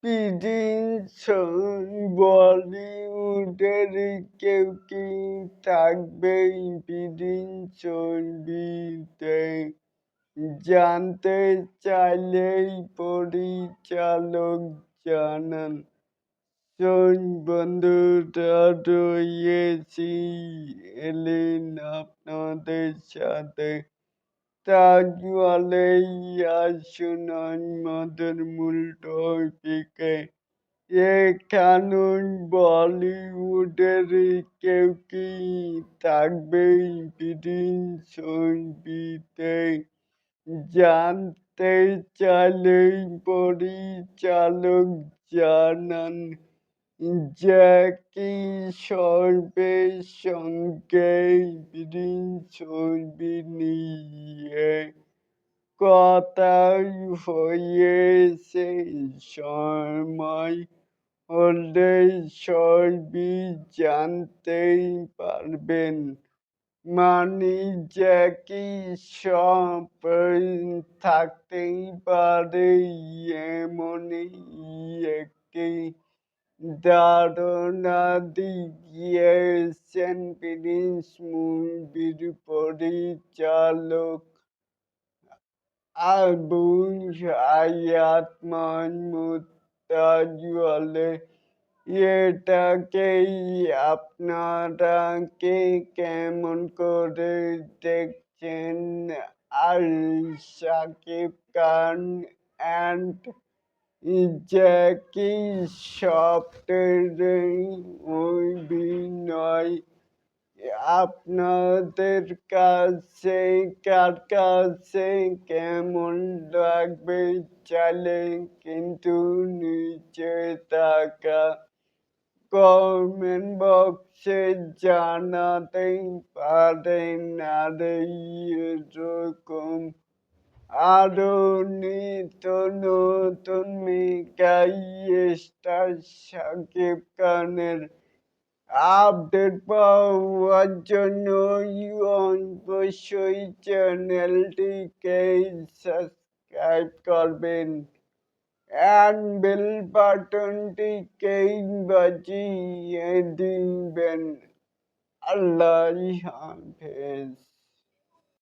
Prince বলিউডের কেউ কি থাকবে প্রিন্স ছবিতে? জানতে চাইলেই পরিচালক জানান, বন্ধুরা রয়েছি এলেন আপনাদের সাথে। তাহলে আসুন আমাদের মূল টপিকে। এখানে বলিউডের কেউ কি থাকবে প্রিন্স ছবিতে? জানতে চাইলেই পরিচালক জানান, জ্যাকি শ্রফের সঙ্গে প্রিন্স ছবি নিয়ে কথা হয়েছে। সময় হলে সবই জানতে পারবেন। মানে জ্যাকি শ্রফ থাকতেই পারে এমনই একটি ধারণা দিয়েছেন প্রিন্স মুভির পরিচালক আবু হায়াত মাহমুদ তাজওয়াল। এটাকেই আপনারা কেমন করে দেখছেন? আর শাকিব খান অ্যান্ড জ্যাকি শ্রফের অভিনয় আপনাদের কার কাছে কেমন লাগবে? চাইলে কিন্তু নিচে থাকা কমেন্ট বক্সে জানাতেই পারেন। আর এরকম আরো নিত্য নতুন মেগা স্টার শাকিব খানের আপডেট পাওয়ার জন্য অবশ্যই চ্যানেলটিকে সাবস্ক্রাইব করবেন and বেল বাটনটিকে বাজিয়ে দিবেন। আল্লাহ হাফেজ।